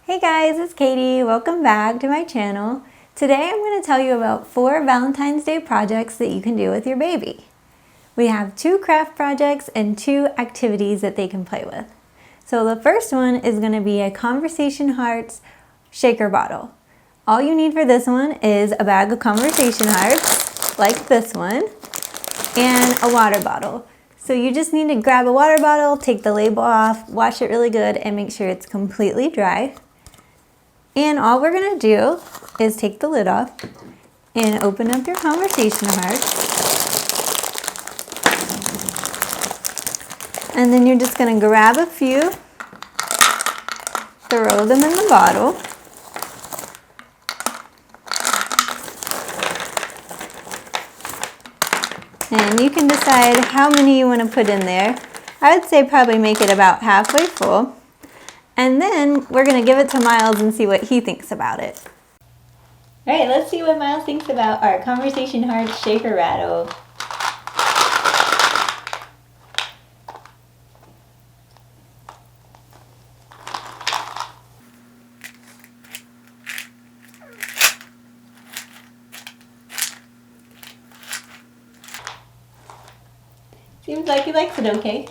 Hey guys, it's Katie. Welcome back to my channel. Today I'm going to tell you about 4 Valentine's Day projects that you can do with your baby. We have 2 craft projects and 2 activities that they can play with. So the first one is going to be a Conversation Hearts shaker bottle. All you need for this one is a bag of Conversation Hearts, like this one, and a water bottle. So you just need to grab a water bottle, take the label off, wash it really good, and make sure it's completely dry. And all we're going to do is take the lid off and open up your Conversation Hearts. And then you're just going to grab a few, throw them in the bottle. And you can decide how many you want to put in there. I would say probably make it about halfway full. And then we're going to give it to Miles and see what he thinks about it. All right, let's see what Miles thinks about our Conversation Hearts shaker rattle. Seems like he likes it okay.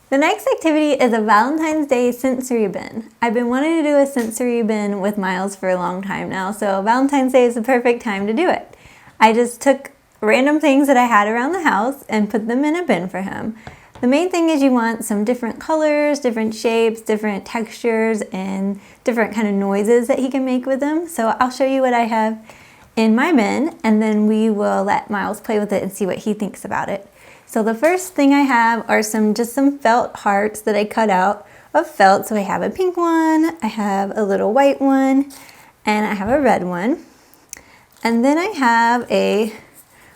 The next activity is a Valentine's Day sensory bin. I've been wanting to do a sensory bin with Miles for a long time now, so Valentine's Day is the perfect time to do it. I just took random things that I had around the house and put them in a bin for him. The main thing is you want some different colors, different shapes, different textures, and different kind of noises that he can make with them. So I'll show you what I have in my bin, and then we will let Miles play with it and see what he thinks about it. So the first thing I have are just some felt hearts that I cut out of felt. So I have a pink one, I have a little white one, and I have a red one. And then I have a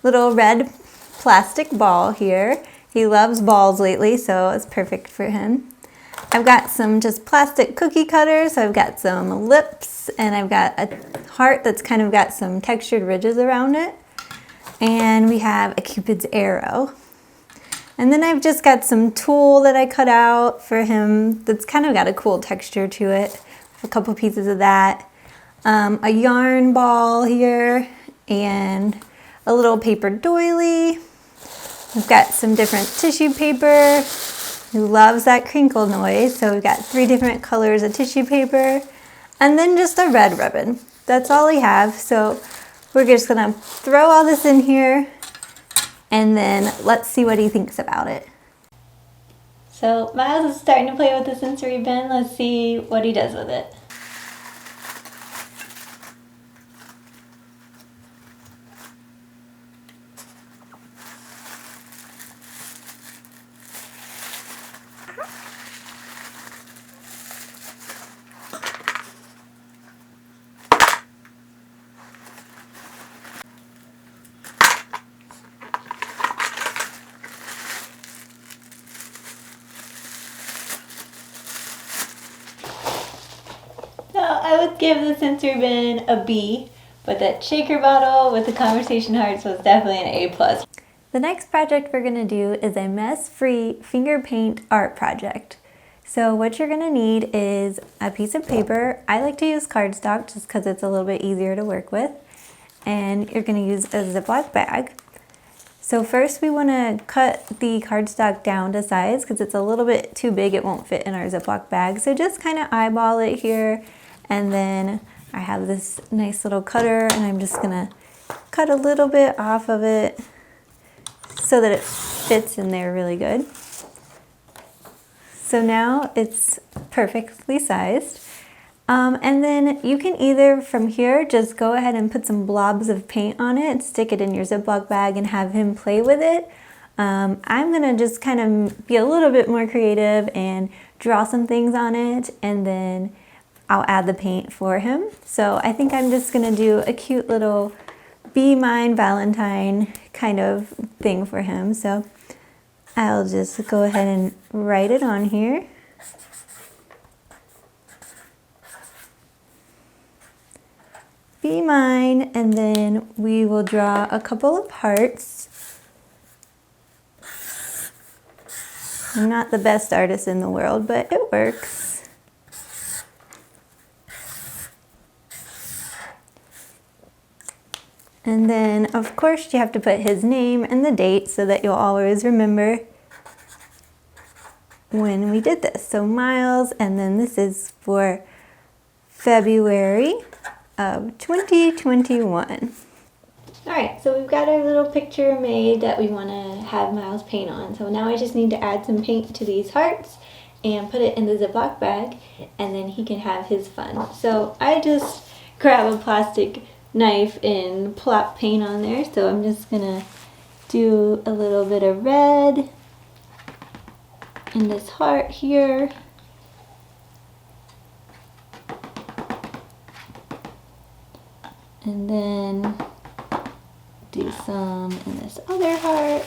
little red plastic ball here. He loves balls lately, so it's perfect for him. I've got some just plastic cookie cutters. So I've got some lips, and I've got a heart that's kind of got some textured ridges around it. And we have a Cupid's arrow. And then I've just got some tulle that I cut out for him that's kind of got a cool texture to it. A couple pieces of that. A yarn ball here and a little paper doily. We've got some different tissue paper. He loves that crinkle noise. So we've got 3 different colors of tissue paper. And then just a red ribbon. That's all we have. So we're just gonna throw all this in here. And then let's see what he thinks about it. So Miles is starting to play with the sensory bin. Let's see what he does with it. So I would give the sensory bin a B, but that shaker bottle with the Conversation Hearts was definitely an A+. The next project we're going to do is a mess-free finger paint art project. So what you're going to need is a piece of paper. I like to use cardstock just because it's a little bit easier to work with. And you're going to use a Ziploc bag. So first we want to cut the cardstock down to size because it's a little bit too big. It won't fit in our Ziploc bag. So just kind of eyeball it here. And then I have this nice little cutter and I'm just going to cut a little bit off of it so that it fits in there really good. So now it's perfectly sized. And then you can either from here just go ahead and put some blobs of paint on it, stick it in your Ziploc bag and have him play with it. I'm going to just kind of be a little bit more creative and draw some things on it, and then I'll add the paint for him. So I think I'm just going to do a cute little Be Mine Valentine kind of thing for him. So I'll just go ahead and write it on here. Be mine, and then we will draw a couple of hearts I'm not the best artist in the world, but it works. And then, of course, you have to put his name and the date so that you'll always remember when we did this. So Miles, and then this is for February of 2021. Alright, so we've got our little picture made that we want to have Miles paint on. So now I just need to add some paint to these hearts and put it in the Ziploc bag, and then he can have his fun. So I just grab a plastic knife and plop paint on there. So I'm just going to do a little bit of red in this heart here. And then do some in this other heart.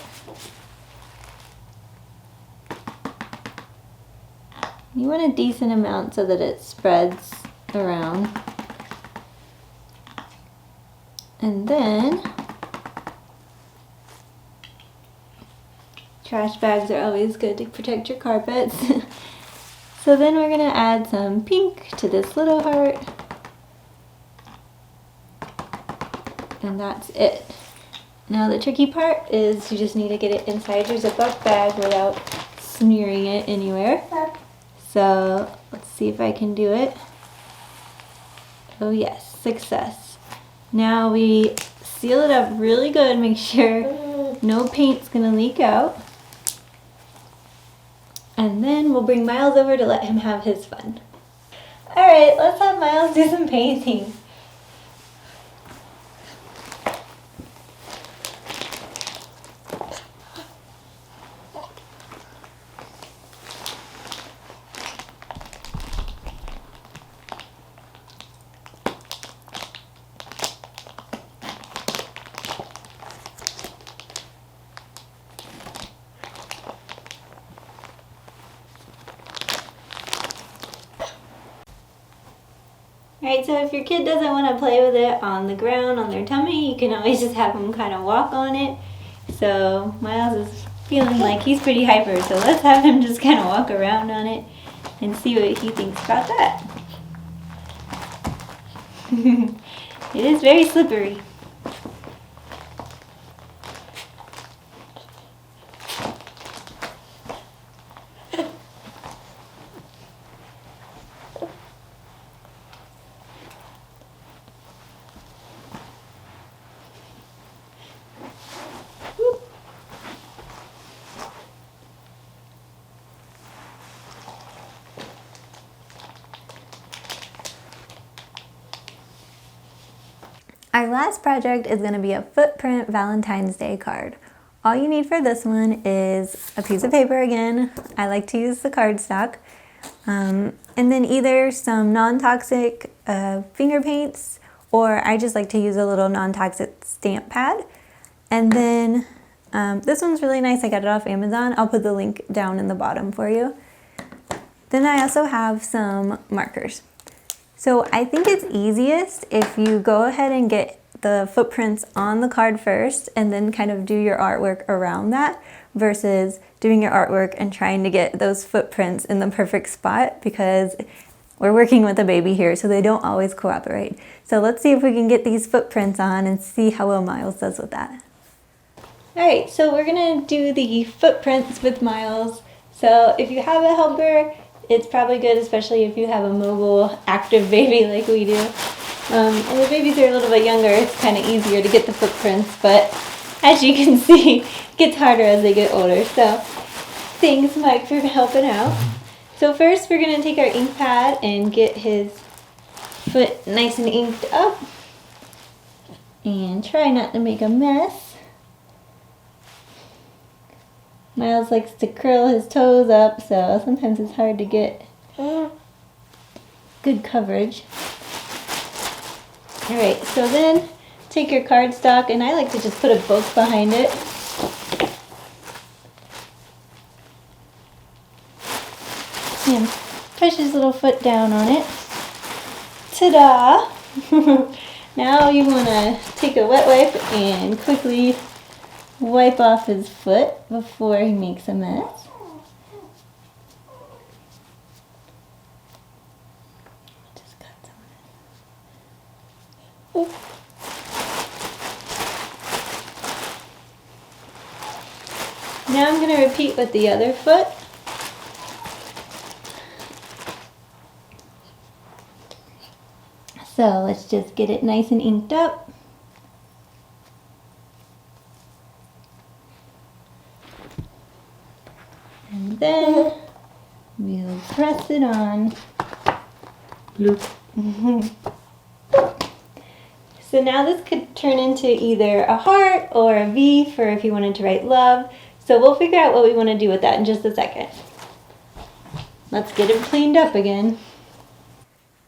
You want a decent amount so that it spreads around. And then trash bags are always good to protect your carpets. So then we're gonna add some pink to this little heart. And that's it. Now the tricky part is you just need to get it inside your Ziploc bag without smearing it anywhere. So let's see if I can do it. Oh yes, success. Now we seal it up really good, make sure no paint's gonna leak out. And then we'll bring Miles over to let him have his fun. Alright, let's have Miles do some painting. Alright, so if your kid doesn't want to play with it on the ground, on their tummy, you can always just have them kind of walk on it. So Miles is feeling like he's pretty hyper, so let's have him just kind of walk around on it and see what he thinks about that. It is very slippery. Our last project is going to be a footprint Valentine's Day card. All you need for this one is a piece of paper again. I like to use the cardstock. And then either some non-toxic finger paints, or I just like to use a little non-toxic stamp pad. And then this one's really nice. I got it off Amazon. I'll put the link down in the bottom for you. Then I also have some markers. So I think it's easiest if you go ahead and get the footprints on the card first and then kind of do your artwork around that versus doing your artwork and trying to get those footprints in the perfect spot, because we're working with a baby here, so they don't always cooperate. So let's see if we can get these footprints on and see how well Miles does with that. Alright, so we're gonna do the footprints with Miles. So if you have a helper, it's probably good, especially if you have a mobile, active baby like we do. And the babies are a little bit younger, it's kind of easier to get the footprints, but as you can see, it gets harder as they get older. So thanks, Mike, for helping out. So first we're going to take our ink pad and get his foot nice and inked up. And try not to make a mess. Miles likes to curl his toes up, so sometimes it's hard to get good coverage. Alright, so then take your cardstock, and I like to just put a book behind it. And push his little foot down on it. Ta-da! Now you want to take a wet wipe and quickly wipe off his foot before he makes a mess. Now I'm going to repeat with the other foot. So let's just get it nice and inked up. And then we'll press it on. So now this could turn into either a heart or a V for if you wanted to write love. So we'll figure out what we want to do with that in just a second. Let's get it cleaned up again.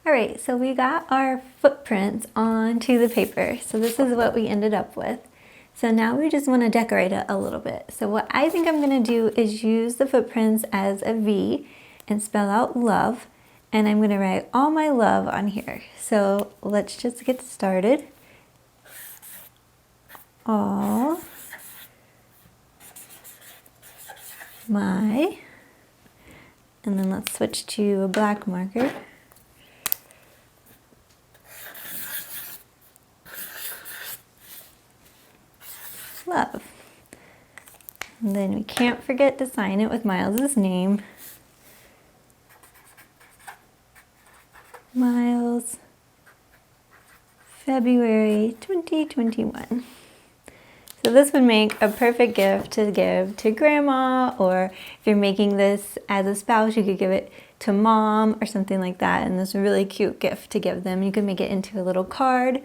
Alright, so we got our footprints onto the paper. So this is what we ended up with. So now we just want to decorate it a little bit. So what I think I'm going to do is use the footprints as a V and spell out love. And I'm going to write all my love on here. So let's just get started. All my, and then let's switch to a black marker. Love. And then we can't forget to sign it with Miles's name. Miles, February 2021. So this would make a perfect gift to give to grandma, or if you're making this as a spouse, you could give it to mom or something like that. And this is a really cute gift to give them. You could make it into a little card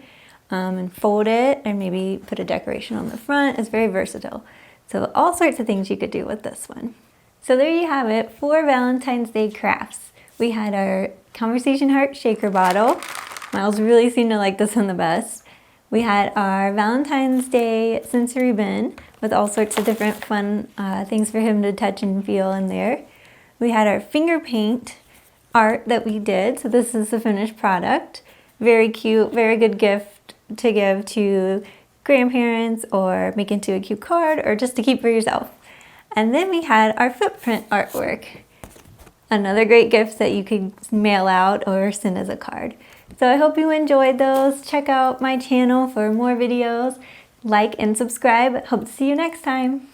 and fold it and maybe put a decoration on the front. It's very versatile. So all sorts of things you could do with this one. So there you have it, 4 Valentine's Day crafts. We had our Conversation Heart shaker bottle. Miles really seemed to like this one the best. We had our Valentine's Day sensory bin with all sorts of different fun things for him to touch and feel in there. We had our finger paint art that we did. So this is the finished product. Very cute, very good gift to give to grandparents or make into a cute card or just to keep for yourself. And then we had our footprint artwork. Another great gift that you could mail out or send as a card. So I hope you enjoyed those. Check out my channel for more videos. Like and subscribe. Hope to see you next time.